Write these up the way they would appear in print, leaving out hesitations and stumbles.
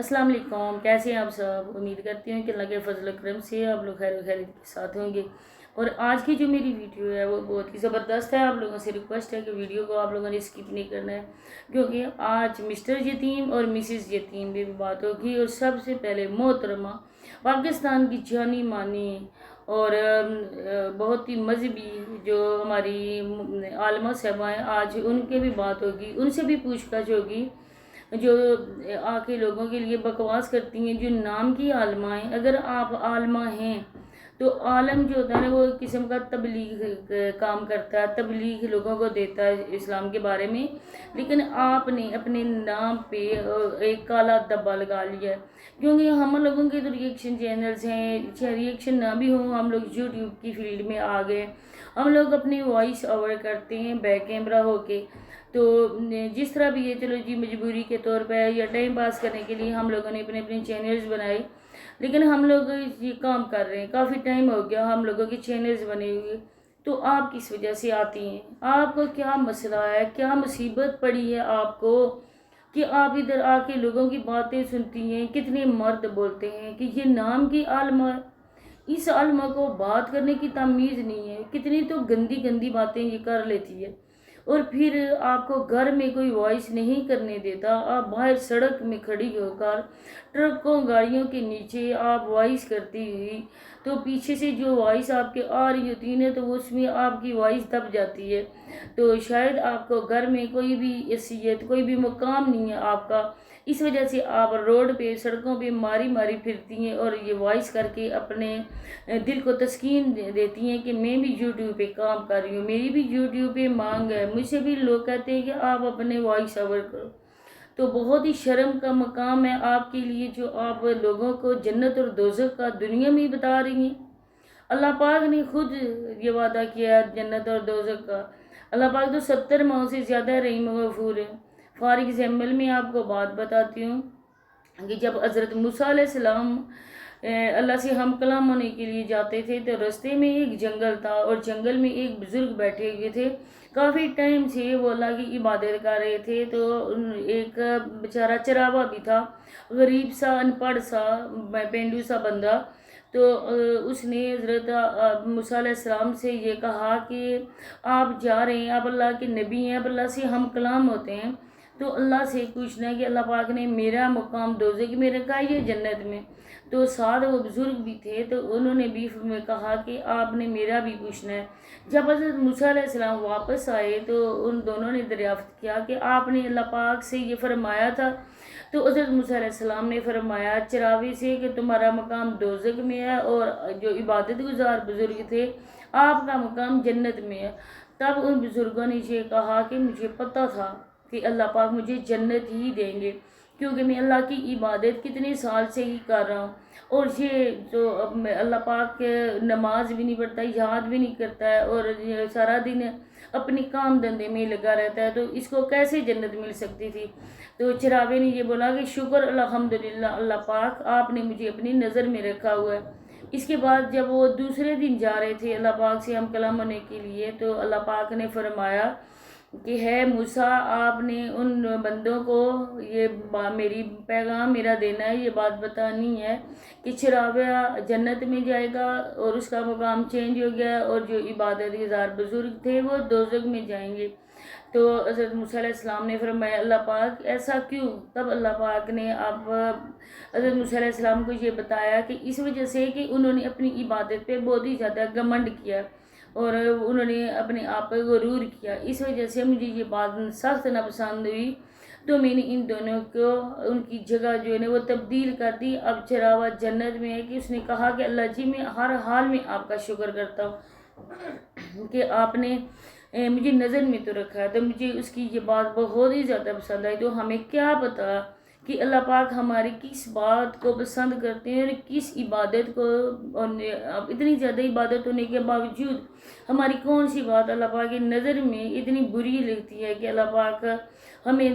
السلام علیکم، کیسے ہیں آپ سب؟ امید کرتی ہوں کہ اللہ کے فضل و کرم سے آپ لوگ خیر و خیریت کے ساتھ ہوں گے۔ اور آج کی جو میری ویڈیو ہے وہ بہت ہی زبردست ہے۔ آپ لوگوں سے ریکویسٹ ہے کہ ویڈیو کو آپ لوگوں نے اسکپ نہیں کرنا ہے، کیونکہ آج مسٹر یتیم اور مسز یتیم بھی بات ہوگی۔ اور سب سے پہلے محترمہ پاکستان کی جانی مانی اور بہت ہی مذہبی جو ہماری عالمہ صاحبہ ہیں، آج ان کے بھی بات ہوگی، ان سے بھی پوچھ گچھ ہوگی جو آ کے لوگوں کے لیے بکواس کرتی ہیں، جو نام کی عالمہ ہیں۔ اگر آپ عالمہ ہیں تو عالم جو ہوتا ہے نا وہ ایک قسم کا تبلیغ کام کرتا ہے، تبلیغ لوگوں کو دیتا ہے اسلام کے بارے میں، لیکن آپ نے اپنے نام پہ ایک کالا دبا لگا لیا ہے۔ کیونکہ ہم لوگوں کے تو ریئیکشن چینلز ہیں، چاہے ریئیکشن نہ بھی ہوں، ہم لوگ یوٹیوب کی فیلڈ میں آ گئے، ہم لوگ اپنی وائس اوور کرتے ہیں بیک کیمرہ ہو کے۔ تو جس طرح بھی یہ چلو جی مجبوری کے طور پہ یا ٹائم پاس کرنے کے لیے ہم لوگوں نے اپنے چینلز بنائے، لیکن ہم لوگ یہ کام کر رہے ہیں، کافی ٹائم ہو گیا ہم لوگوں کی چینلز بنے ہوئے۔ تو آپ کس وجہ سے آتی ہیں؟ آپ کو کیا مسئلہ ہے؟ کیا مصیبت پڑی ہے آپ کو کہ آپ ادھر آ کے لوگوں کی باتیں سنتی ہیں؟ کتنے مرد بولتے ہیں کہ یہ نام کی عالمہ، اس عالمہ کو بات کرنے کی تمیز نہیں ہے، کتنی تو گندی گندی باتیں یہ کر لیتی ہے۔ اور پھر آپ کو گھر میں کوئی وائس نہیں کرنے دیتا، آپ باہر سڑک میں کھڑی ہو کر ٹرکوں گاڑیوں کے نیچے آپ وائس کرتی ہوئی، تو پیچھے سے جو وائس آپ کے آ رہی ہوتی ہے تو اس میں آپ کی وائس دب جاتی ہے۔ تو شاید آپ کو گھر میں کوئی بھی حیثیت، کوئی بھی مقام نہیں ہے آپ کا، اس وجہ سے آپ روڈ پہ سڑکوں پہ ماری ماری پھرتی ہیں اور یہ وائس کر کے اپنے دل کو تسکین دیتی ہیں کہ میں بھی یوٹیوب پہ کام کر رہی ہوں، میری بھی یوٹیوب پہ مانگ ہے، مجھ سے بھی لوگ کہتے ہیں کہ آپ اپنے وائس اوور کرو۔ تو بہت ہی شرم کا مقام ہے آپ کے لیے جو آپ لوگوں کو جنت اور دوزخ کا دنیا میں ہی بتا رہی ہیں۔ اللہ پاک نے خود یہ وعدہ کیا ہے جنت اور دوزخ کا۔ اللہ پاک تو 70 ماؤں سے زیادہ رحیم و غفور ہے۔ فار ایگزامپل میں آپ کو بات بتاتی ہوں کہ جب حضرت موسیٰ علیہ السلام اللہ سے ہم کلام ہونے کے لیے جاتے تھے تو رستے میں ایک جنگل تھا، اور جنگل میں ایک بزرگ بیٹھے ہوئے تھے، کافی ٹائم سے وہ اللہ کی عبادت کر رہے تھے۔ تو ایک بیچارہ چراوا بھی تھا، غریب سا، ان پڑھ سا، پینڈو سا بندہ۔ تو اس نے حضرت موسیٰ علیہ السلام سے یہ کہا کہ آپ جا رہے ہیں، آپ اللہ کے نبی ہیں، آپ اللہ سے ہم کلام ہوتے ہیں، تو اللہ سے پوچھنا ہے کہ اللہ پاک نے میرا مقام دوزخ میں رکھا ہے یا جنت میں؟ تو ساتھ وہ بزرگ بھی تھے تو انہوں نے بھی کہا کہ آپ نے میرا بھی پوچھنا ہے۔ جب حضرت موسیٰ علیہ السلام واپس آئے تو ان دونوں نے دریافت کیا کہ آپ نے اللہ پاک سے یہ فرمایا تھا؟ تو حضرت موسیٰ علیہ السلام نے فرمایا چراوی سے کہ تمہارا مقام دوزخ میں ہے، اور جو عبادت گزار بزرگ تھے آپ کا مقام جنت میں ہے۔ تب ان بزرگوں نے یہ کہا کہ مجھے پتہ تھا کہ اللہ پاک مجھے جنت ہی دیں گے، کیونکہ میں اللہ کی عبادت کتنے سال سے ہی کر رہا ہوں، اور یہ جو اللہ پاک کے نماز بھی نہیں پڑھتا، یاد بھی نہیں کرتا ہے، اور سارا دن اپنی کام دھندے میں لگا رہتا ہے، تو اس کو کیسے جنت مل سکتی تھی؟ تو چراوے نے یہ بولا کہ شکر الحمدللہ اللہ پاک، آپ نے مجھے اپنی نظر میں رکھا ہوا ہے۔ اس کے بعد جب وہ دوسرے دن جا رہے تھے اللہ پاک سے ہم کلام ہونے کے لیے، تو اللہ پاک نے فرمایا کہ ہے موسیٰ، آپ نے ان بندوں کو یہ میری پیغام میرا دینا ہے، یہ بات بتانی ہے کہ چراویہ جنت میں جائے گا اور اس کا مقام چینج ہو گیا، اور جو عبادت گزار بزرگ تھے وہ دوزخ میں جائیں گے۔ تو حضرت موسیٰ علیہ السلام نے فرمایا اللہ پاک ایسا کیوں؟ تب اللہ پاک نے حضرت موسیٰ علیہ السلام کو یہ بتایا کہ اس وجہ سے کہ انہوں نے اپنی عبادت پہ بہت ہی زیادہ گھمنڈ کیا، اور انہوں نے اپنے آپ پہ غرور کیا، اس وجہ سے مجھے یہ بات سخت ناپسند ہوئی، تو میں نے ان دونوں کو ان کی جگہ جو ہے نا وہ تبدیل کر دی۔ اب چراوا جنت میں ہے کہ اس نے کہا کہ اللہ جی میں ہر حال میں آپ کا شکر کرتا ہوں کہ آپ نے مجھے نظر میں تو رکھا ہے۔ تو مجھے اس کی یہ بات بہت ہی زیادہ پسند آئی۔ تو ہمیں کیا پتا کہ اللہ پاک ہماری کس بات کو پسند کرتے ہیں اور کس عبادت کو، اتنی زیادہ عبادت ہونے کے باوجود ہماری کون سی بات اللہ پاک کی نظر میں اتنی بری لگتی ہے کہ اللہ پاک ہمیں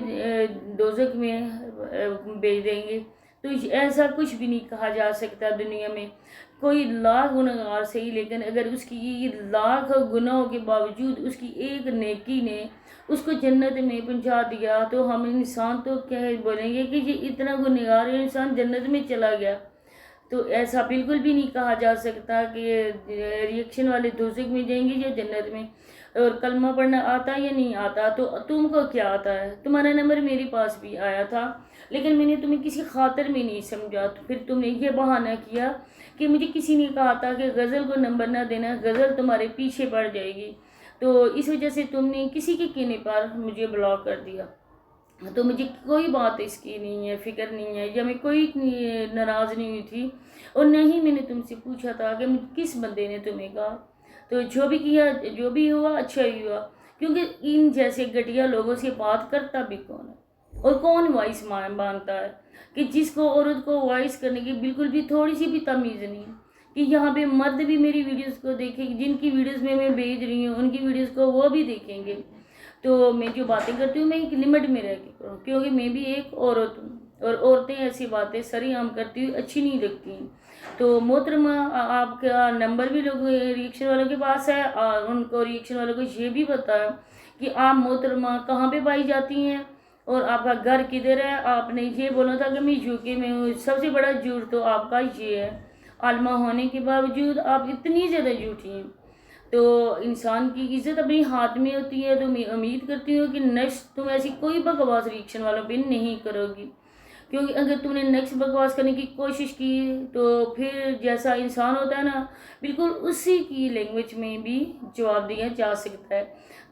دوزخ میں بھیج دیں گے۔ تو ایسا کچھ بھی نہیں کہا جا سکتا دنیا میں. کوئی لاکھ گناہگار صحیح، لیکن اگر اس کی لاکھ گناہوں کے باوجود اس کی ایک نیکی نے اس کو جنت میں پہنچا دیا، تو ہم انسان تو کیا بولیں گے کہ یہ اتنا گنہگار انسان جنت میں چلا گیا. تو ایسا بالکل بھی نہیں کہا جا سکتا کہ ریئیکشن والے دوزخ میں جائیں گے یا جنت میں. اور کلمہ پڑھنا آتا یا نہیں آتا تو تم کو کیا آتا ہے؟ تمہارا نمبر میرے پاس بھی آیا تھا، لیکن میں نے تمہیں کسی خاطر میں نہیں سمجھا. تو پھر تم نے یہ بہانہ کیا کہ مجھے کسی نے کہا تھا کہ غزل کو نمبر نہ دینا، غزل تمہارے پیچھے پڑ جائے گی، تو اس وجہ سے تم نے کسی کے کہنے پر مجھے بلاک کر دیا. تو مجھے کوئی بات اس کی نہیں ہے، فکر نہیں ہے، یا میں کوئی ناراض نہیں ہوئی تھی، اور نہ ہی میں نے تم سے پوچھا تھا کہ کس بندے نے تمہیں کہا. تو جو بھی کیا، جو بھی ہوا اچھا ہی ہوا، کیونکہ ان جیسے گھٹیا لوگوں سے بات کرتا بھی کون ہے اور کون وائس مانگتا ہے کہ جس کو عورت کو وائس کرنے کی بالکل بھی تھوڑی سی بھی تمیز نہیں کہ یہاں پہ مرد بھی میری ویڈیوز کو دیکھیں، جن کی ویڈیوز میں بھیج رہی ہوں ان کی ویڈیوز کو وہ بھی دیکھیں گے. تو میں جو باتیں کرتی ہوں میں ایک لمٹ میں رہ کے کروں، کیونکہ میں بھی ایک عورت ہوں، اور عورتیں ایسی باتیں سری عام کرتی ہوئی اچھی نہیں لگتی ہیں. تو محترمہ، آپ کا نمبر بھی لوگ ریئیکشن والوں کے پاس ہے، اور ان کو ریئیکشن والوں کو یہ بھی پتا ہے کہ آپ محترمہ کہاں پہ پائی جاتی ہیں اور آپ کا گھر کدھر ہے. آپ نے یہ بولا تھا کہ میں UK میں ہوں. سب سے بڑا جھوٹ تو آپ کا یہ ہے، عالمہ ہونے کے باوجود آپ اتنی زیادہ جھوٹی ہیں. تو انسان کی عزت اپنے ہاتھ میں ہوتی ہے. تو میں امید کرتی ہوں کہ نیکسٹ تم ایسی کوئی بکواس ریئیکشن والوں پہ نہیں کرو گی، کیونکہ اگر تم نے نیکسٹ بکواس کرنے کی کوشش کی تو پھر جیسا انسان ہوتا ہے نا، بالکل اسی کی لینگویج میں بھی جواب دیا جا سکتا ہے.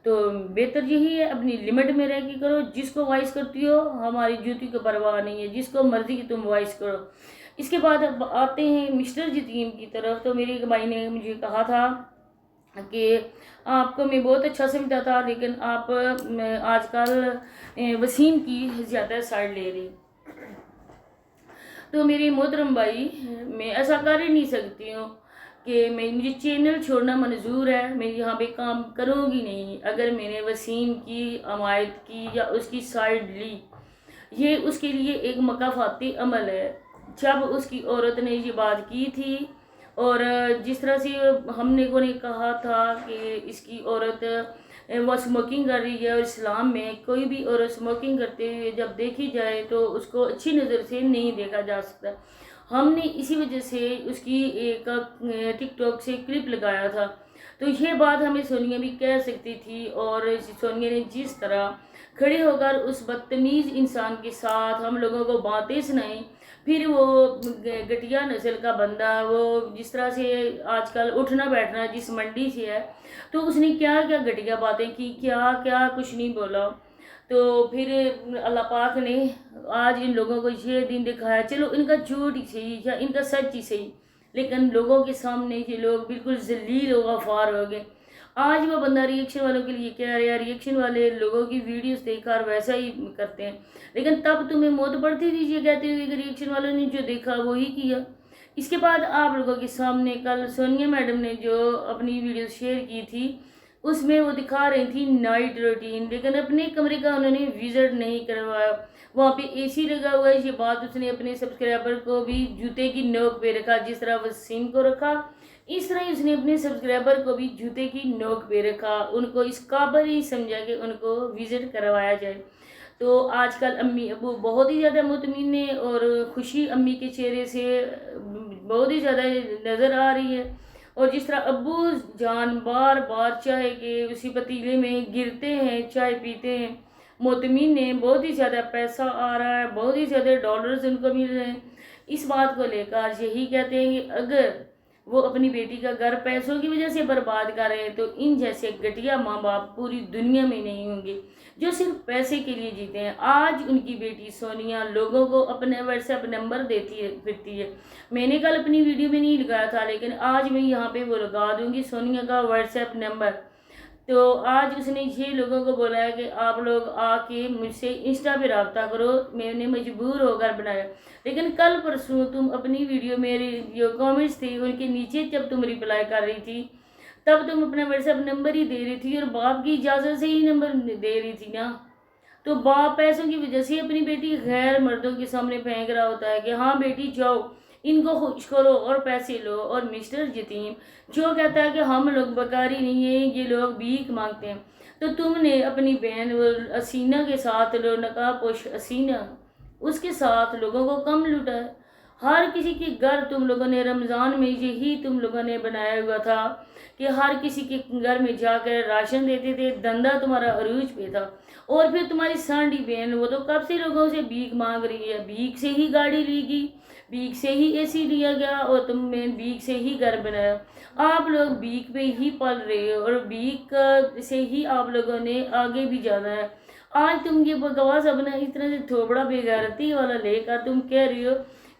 تو بہتر یہی ہے اپنی لمٹ میں رہ کے کرو. جس کو وائس کرتی ہو ہماری جوتی کو پرواہ نہیں ہے، جس کو مرضی کی تم وائس کرو. اس کے بعد اب آتے ہیں مسٹر جتیم کی طرف. تو میرے ایک بھائی نے مجھے کہا تھا کہ آپ کو میں بہت اچھا سمجھتا تھا، لیکن آپ آج کل وسیم کی زیادہ سائڈ لے رہی. تو میرے محترم بھائی، میں ایسا کر ہی نہیں سکتی ہوں کہ مجھے چینل چھوڑنا منظور ہے، میں یہاں پہ کام کروں گی نہیں اگر میں نے وسیم کی حمایت کی یا اس کی سائڈ لی. یہ اس کے لیے ایک مکافاتی عمل ہے. جب اس کی عورت نے یہ بات کی تھی، اور جس طرح سے ہم نے کو نے کہا تھا کہ اس کی عورت وہ اسموکنگ کر رہی ہے، اور اسلام میں کوئی بھی عورت اسموکنگ کرتے ہوئے جب دیکھی جائے تو اس کو اچھی نظر سے نہیں دیکھا جا سکتا. ہم نے اسی وجہ سے اس کی ایک ٹک ٹاک سے کلپ لگایا تھا. تو یہ بات ہمیں سونیا بھی کہہ سکتی تھی، اور سونیا نے جس طرح کھڑے ہو کر اس بدتمیز انسان کے ساتھ ہم لوگوں کو باتیں سنائیں، پھر وہ گٹیا نسل کا بندہ، وہ جس طرح سے آج کل اٹھنا بیٹھنا جس منڈی سے ہے، تو اس نے کیا کیا گٹیا باتیں کی، کیا کیا کچھ نہیں بولا. تو پھر اللہ پاک نے آج ان لوگوں کو یہ دن دکھایا. چلو ان کا جھوٹ ہی صحیح یا ان کا سچ ہی صحیح، لیکن لوگوں کے سامنے یہ لوگ بالکل ذلیل و غفار ہو گئے. آج وہ بندہ ریئیکشن والوں کے لیے کہہ رہا ہے، ریئیکشن والے لوگوں کی ویڈیوز دیکھ کر ویسا ہی کرتے ہیں، لیکن تب تمہیں موت پڑتی تھی یہ کہتے ہوئے کہ ریئیکشن والوں نے جو دیکھا وہی کیا. اس کے بعد آپ لوگوں کے سامنے کل سونیا میڈم نے جو اپنی ویڈیو شیئر کی تھی، اس میں وہ دکھا رہی تھی نائٹ روٹین، لیکن اپنے کمرے کا انہوں نے وزٹ نہیں کروایا. وہاں پہ AC لگا ہوا ہے. یہ بات اس نے اپنے سبسکرائبر کو بھی جوتے کی نوک پہ رکھا، جس طرح وسیم کو رکھا، اس طرح اس نے اپنے سبسکرائبر کو بھی جوتے کی نوک پہ رکھا. ان کو اس قابل ہی سمجھا کہ ان کو وزٹ کروایا جائے. تو آج کل امی ابو بہت ہی زیادہ مطمئن ہیں، اور خوشی امی کے چہرے سے بہت ہی زیادہ نظر آ رہی ہے. اور جس طرح ابو جان بار بار چائے کے اسی پتیلے میں گرتے ہیں، چائے پیتے ہیں، مطمئن ہیں، بہت ہی زیادہ پیسہ آ رہا ہے، بہت ہی زیادہ ڈالرز ان کو مل رہے ہیں. اس بات کو لے کر یہی کہتے ہیں کہ اگر وہ اپنی بیٹی کا گھر پیسوں کی وجہ سے برباد کر رہے ہیں تو ان جیسے گھٹیا ماں باپ پوری دنیا میں نہیں ہوں گے جو صرف پیسے کے لیے جیتے ہیں. آج ان کی بیٹی سونیا لوگوں کو اپنے واٹس ایپ نمبر دیتی پھرتی ہے. میں نے کل اپنی ویڈیو میں نہیں لگایا تھا، لیکن آج میں یہاں پہ وہ لگا دوں گی سونیا کا واٹس ایپ نمبر. تو آج اس نے یہ لوگوں کو بولا ہے کہ آپ لوگ آ کے مجھ سے انسٹا پہ رابطہ کرو. میں نے مجبور ہو کر بنایا، لیکن کل پرسوں تم اپنی ویڈیو میری جو کامنٹس تھی ان کے نیچے جب تم رپلائی کر رہی تھی تب تم اپنا واٹس ایپ نمبر ہی دے رہی تھی، اور باپ کی اجازت سے ہی نمبر دے رہی تھی نا. تو باپ پیسوں کی وجہ سے اپنی بیٹی غیر مردوں کے سامنے پھینک رہا ہوتا ہے کہ ہاں بیٹی جاؤ ان کو خوش کرو اور پیسے لو، اور مسٹر یتیم جو کہتا ہے کہ ہم لوگ بکاری نہیں ہیں، یہ لوگ بھیک مانگتے ہیں۔ تو تم نے اپنی بہن اسینہ کے ساتھ نقاب پوش اسینہ اس کے ساتھ لوگوں کو کم لوٹا ہے۔ ہر کسی کے گھر تم لوگوں نے رمضان میں یہی تم لوگوں نے بنایا ہوا تھا کہ ہر کسی کے گھر میں جا کر راشن دیتے تھے، دندہ تمہارا عروج پہ تھا۔ اور پھر تمہاری سانڈی بہن وہ تو کب سے لوگوں سے بھیک مانگ رہی ہے، بھیک سے ہی گاڑی لی گئی، بھیک سے ہی اے سی لیا گیا، اور تم نے بھیک سے ہی گھر بنایا۔ آپ لوگ بھیک پہ ہی پل رہے ہو، اور بھیک سے ہی آپ لوگوں نے آگے بھی جانا ہے۔ آج تم یہ بکواس اپنا اتنا سے تھوبڑا بے غیرتی والا لے کر تم کہہ رہی ہو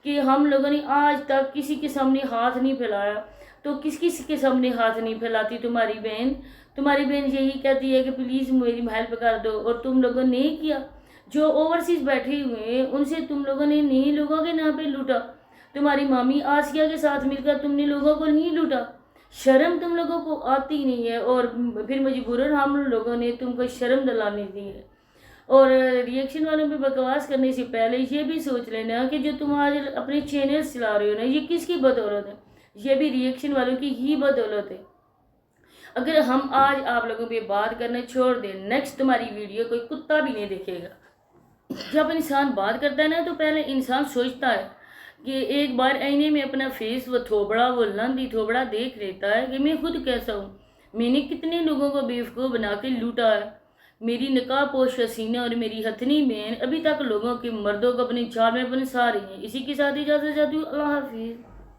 کہ ہم لوگوں نے آج تک کسی کے سامنے ہاتھ نہیں پھیلایا۔ تو کس کے سامنے ہاتھ نہیں پھیلاتی تمہاری بہن؟ تمہاری بہن یہی کہتی ہے کہ پلیز میری ہیلپ کر دو، اور تم لوگوں نے کیا؟ جو اوورسیز بیٹھے ہوئے ہیں ان سے تم لوگوں نے نہیں لوگوں کے نام پہ لوٹا۔ تمہاری مامی آسیہ کے ساتھ مل کر تم نے لوگوں کو نہیں لوٹا۔ شرم تم لوگوں کو آتی نہیں ہے، اور پھر مجبوراً ہم لوگوں نے تم کو شرم دلانے دی ہے۔ اور ریئیکشن والوں پہ بکواس کرنے سے پہلے یہ بھی سوچ لینا کہ جو تم آج اپنے چینلز چلا رہے ہو نا، یہ کس کی بدولت ہے؟ یہ بھی ریئیکشن والوں کی ہی بدولت ہے۔ اگر ہم آج آپ لوگوں پہ بات کرنا چھوڑ دیں، نیکسٹ تمہاری ویڈیو کوئی کتا بھی نہیں دیکھے گا۔ جب انسان بات کرتا ہے نا تو پہلے انسان سوچتا ہے کہ ایک بار آئینے میں اپنا فیس وہ تھوبڑا وہ لندی تھوبڑا دیکھ لیتا ہے کہ میں خود کیسا ہوں، میں نے کتنے لوگوں کو بیوقوف بنا کے لوٹا ہے۔ میری نقاب پوش حسینہ اور میری ہتھنی بہن ابھی تک لوگوں کے مردوں کو اپنے جال میں پھنسا رہی ہیں۔ اسی کے ساتھ اجازت چاہتی ہوں، اللہ حافظ۔